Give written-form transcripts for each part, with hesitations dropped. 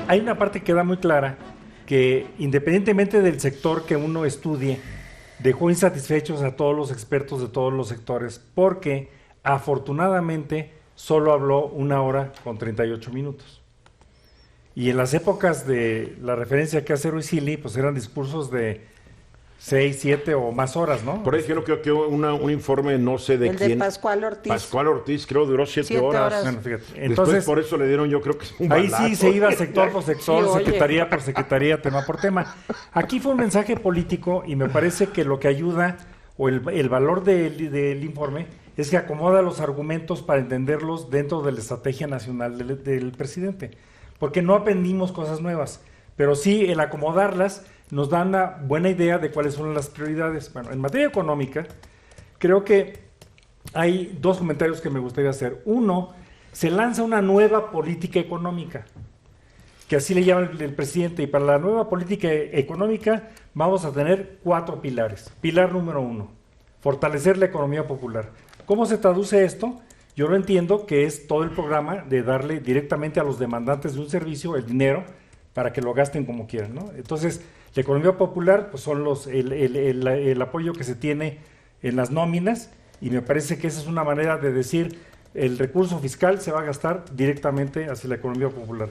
hay una parte que queda muy clara, que independientemente del sector que uno estudie, dejó insatisfechos a todos los expertos de todos los sectores, porque afortunadamente solo habló 1 hora con 38 minutos. Y en las épocas de la referencia que hace Ruizili, pues eran discursos de 6, 7 o más horas, ¿no? Por ahí creo que un informe, no sé de El quién. de Pascual Ortiz. Pascual Ortiz, creo, duró 7 horas. Bueno, fíjate. Después Entonces, por eso le dieron, yo creo que es un ahí balazo. sí se iba sector por sector, Sí, oye. secretaría por secretaría, tema por tema. Aquí fue un mensaje político y me parece que lo que ayuda, o el valor del informe, es que acomoda los argumentos para entenderlos dentro de la estrategia nacional del presidente. Porque no aprendimos cosas nuevas, pero sí el acomodarlas nos da una buena idea de cuáles son las prioridades. Bueno, en materia económica, creo que hay dos comentarios que me gustaría hacer. Uno, se lanza una nueva política económica, que así le llama el presidente, y para la nueva política económica vamos a tener 4 pilares. Pilar número 1, fortalecer la economía popular. ¿Cómo se traduce esto? Yo lo entiendo que es todo el programa de darle directamente a los demandantes de un servicio el dinero para que lo gasten como quieran, ¿no? Entonces, la economía popular pues son el apoyo que se tiene en las nóminas, y me parece que esa es una manera de decir el recurso fiscal se va a gastar directamente hacia la economía popular.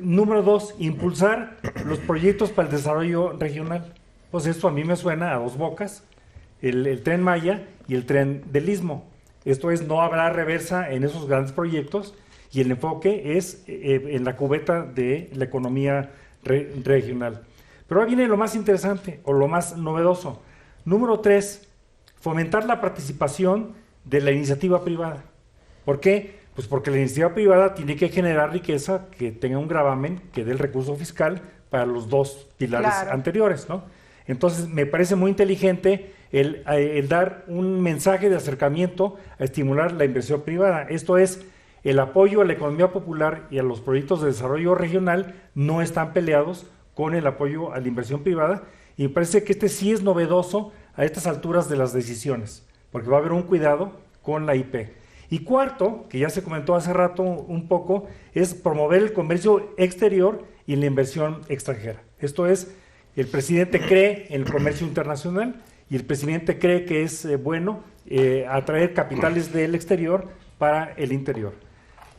Número 2, impulsar los proyectos para el desarrollo regional. Pues esto a mí me suena a dos bocas, el Tren Maya y el Tren del Istmo. Esto es, no habrá reversa en esos grandes proyectos, y el enfoque es en la cubeta de la economía regional. Pero ahora viene lo más interesante o lo más novedoso. Número 3, fomentar la participación de la iniciativa privada. ¿Por qué? Pues porque la iniciativa privada tiene que generar riqueza que tenga un gravamen que dé el recurso fiscal para los dos pilares anteriores, ¿no? Entonces me parece muy inteligente el dar un mensaje de acercamiento a estimular la inversión privada. Esto es, el apoyo a la economía popular y a los proyectos de desarrollo regional no están peleados con el apoyo a la inversión privada, y me parece que este sí es novedoso a estas alturas de las decisiones, porque va a haber un cuidado con la IP. Y cuarto, que ya se comentó hace rato un poco, es promover el comercio exterior y la inversión extranjera. Esto es, el presidente cree en el comercio internacional, y el presidente cree que es bueno atraer capitales del exterior para el interior.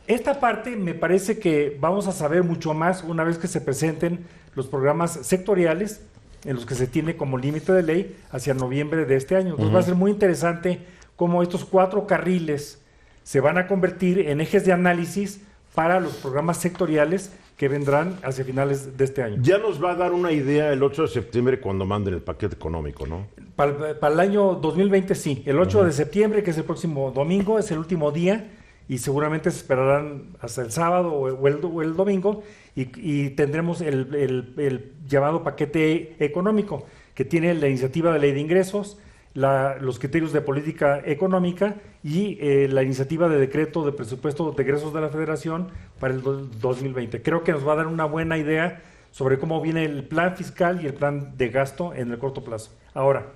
Esta parte me parece que vamos a saber mucho más una vez que se presenten los programas sectoriales, en los que se tiene como límite de ley hacia noviembre de este año. Entonces va a ser muy interesante cómo estos 4 carriles se van a convertir en ejes de análisis para los programas sectoriales que vendrán hacia finales de este año. Ya nos va a dar una idea el 8 de septiembre cuando manden el paquete económico, ¿no? Para el año 2020 sí, el 8 de septiembre, que es el próximo domingo, es el último día, y seguramente se esperarán hasta el sábado o el domingo, y tendremos el llamado paquete económico, que tiene la iniciativa de ley de ingresos, los criterios de política económica y la iniciativa de decreto de presupuesto de egresos de la Federación para el 2020. Creo que nos va a dar una buena idea sobre cómo viene el plan fiscal y el plan de gasto en el corto plazo. Ahora,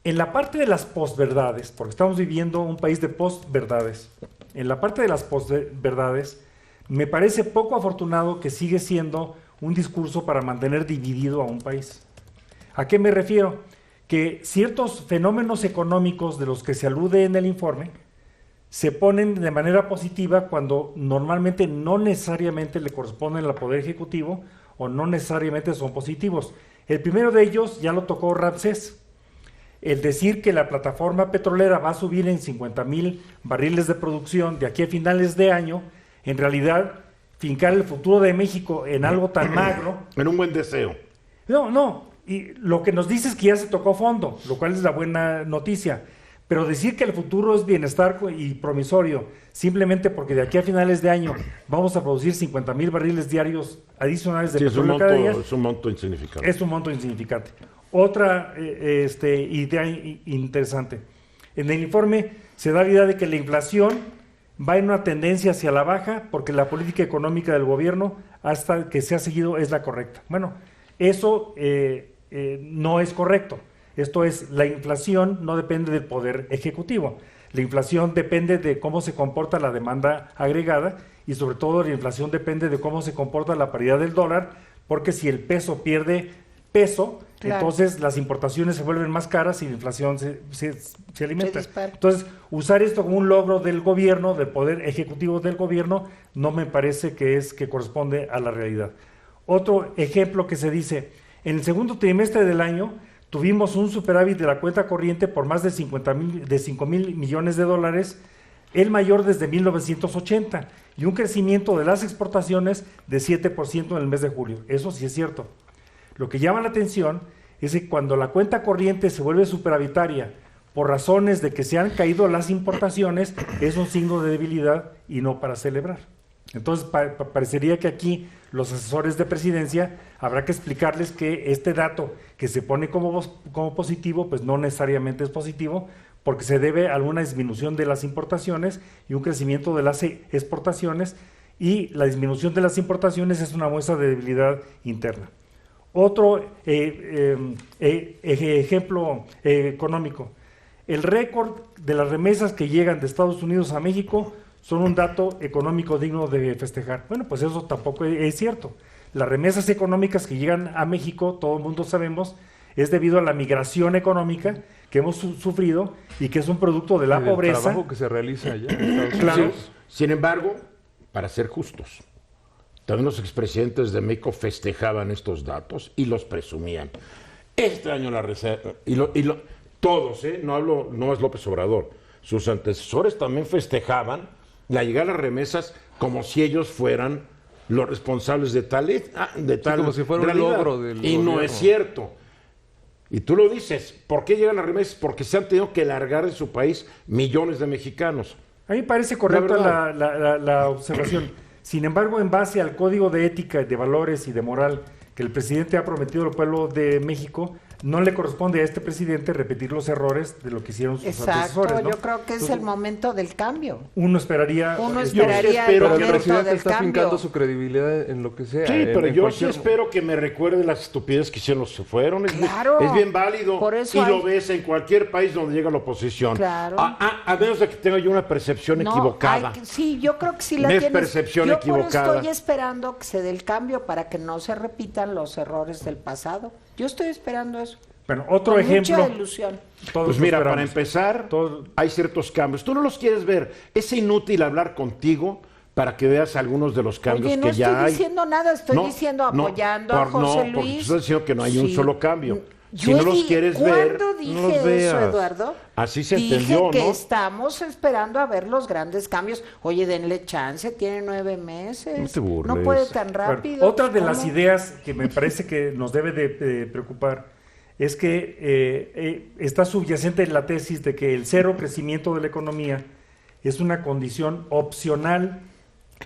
en la parte de las posverdades, porque estamos viviendo un país de posverdades, en la parte de las posverdades, me parece poco afortunado que sigue siendo un discurso para mantener dividido a un país. ¿A qué me refiero? Que ciertos fenómenos económicos de los que se alude en el informe se ponen de manera positiva cuando normalmente no necesariamente le corresponden al Poder Ejecutivo o no necesariamente son positivos. El primero de ellos ya lo tocó Ramsés. El decir que la plataforma petrolera va a subir en 50,000 barriles de producción de aquí a finales de año, en realidad fincar el futuro de México en algo tan magro. En un buen deseo. No, y lo que nos dice es que ya se tocó fondo, lo cual es la buena noticia. Pero decir que el futuro es bienestar y promisorio, simplemente porque de aquí a finales de año vamos a producir 50,000 barriles diarios adicionales de petróleo cada día. Es un monto insignificante. Es un monto insignificante. Otra idea interesante. En el informe se da la idea de que la inflación va en una tendencia hacia la baja porque la política económica del gobierno, hasta que se ha seguido, es la correcta. Bueno, eso no es correcto. Esto es, la inflación no depende del poder ejecutivo. La inflación depende de cómo se comporta la demanda agregada y sobre todo la inflación depende de cómo se comporta la paridad del dólar, porque si el peso pierde peso, entonces las importaciones se vuelven más caras y la inflación se alimenta. Entonces, usar esto como un logro del gobierno, del poder ejecutivo del gobierno, no me parece que corresponde a la realidad. Otro ejemplo que se dice, en el segundo trimestre del año tuvimos un superávit de la cuenta corriente por más de 5,000 millones de dólares, el mayor desde 1980, y un crecimiento de las exportaciones de 7% en el mes de julio. Eso sí es cierto. Lo que llama la atención es que cuando la cuenta corriente se vuelve superavitaria por razones de que se han caído las importaciones, es un signo de debilidad y no para celebrar. Entonces, parecería que aquí los asesores de presidencia habrá que explicarles que este dato que se pone como positivo, pues no necesariamente es positivo, porque se debe a alguna disminución de las importaciones y un crecimiento de las exportaciones, y la disminución de las importaciones es una muestra de debilidad interna. Otro ejemplo económico, el récord de las remesas que llegan de Estados Unidos a México son un dato económico digno de festejar. Bueno, pues eso tampoco es cierto. Las remesas económicas que llegan a México, todo el mundo sabemos, es debido a la migración económica que hemos sufrido y que es un producto de la pobreza. El trabajo que se realiza allá en Estados Unidos. Claro. Sin embargo, para ser justos, también los expresidentes de México festejaban estos datos y los presumían. Este año la reserva, todos, no es López Obrador, sus antecesores también festejaban la llegada de las remesas como si ellos fueran los responsables de tal como si fuera realidad. Un logro del y gobierno. No es cierto. Y tú lo dices, ¿por qué llegan las remesas? Porque se han tenido que largar de su país millones de mexicanos. A mí me parece correcta la observación. Sin embargo, en base al código de ética, de valores y de moral que el presidente ha prometido al pueblo de México, no le corresponde a este presidente repetir los errores de lo que hicieron sus antecesores, ¿no? Yo creo que es el momento del cambio. Uno esperaría el pero el momento presidente del está cambio. fincando su credibilidad en lo que sea. Sí, pero yo cualquier... sí espero que me recuerde las estupidez que hicieron los que fueron. Claro. Es bien válido. Por eso lo ves en cualquier país donde llega la oposición. Claro. A menos de que tenga yo una percepción equivocada. Sí, yo creo que sí la Es tienes. percepción yo equivocada. Por eso estoy esperando que se dé el cambio para que no se repitan los errores del pasado. Yo estoy esperando eso. Bueno, otro Con ejemplo. mucha ilusión. Pues mira, para empezar, hay ciertos cambios. Tú no los quieres ver. Es inútil hablar contigo para que veas algunos de los cambios Oye, no que ya hay. No estoy diciendo nada, estoy diciendo apoyando a José Luis. Porque tú estás diciendo que no hay un solo cambio. Yo si no los quieres ver, ¿cuándo dije no los veas. eso, Eduardo? Así se dije entendió, ¿no? que estamos esperando a ver los grandes cambios. Oye, denle chance, tiene 9 meses. No te burles. No puede tan rápido. Bueno, otra de las ideas que me parece que nos debe de preocupar es que está subyacente en la tesis de que el cero crecimiento de la economía es una condición opcional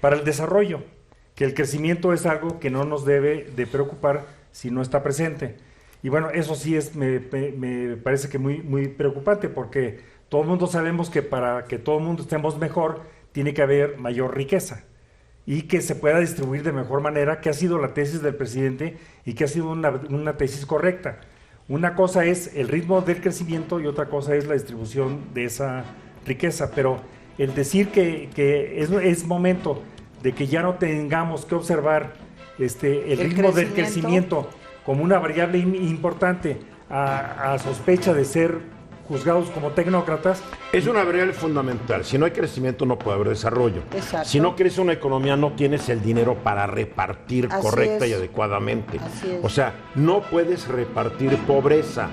para el desarrollo, que el crecimiento es algo que no nos debe de preocupar si no está presente. Y bueno, eso sí me parece que muy preocupante, porque todo el mundo sabemos que para que todo el mundo estemos mejor, tiene que haber mayor riqueza y que se pueda distribuir de mejor manera, que ha sido la tesis del presidente y que ha sido una tesis correcta. Una cosa es el ritmo del crecimiento y otra cosa es la distribución de esa riqueza, pero el decir que es momento de que ya no tengamos que observar el ritmo del crecimiento como una variable importante a sospecha de ser juzgados como tecnócratas. Es una variable fundamental. Si no hay crecimiento no puede haber desarrollo. Exacto. Si no crece una economía no tienes el dinero para repartir correcta y adecuadamente. Así es. O sea, no puedes repartir pobreza.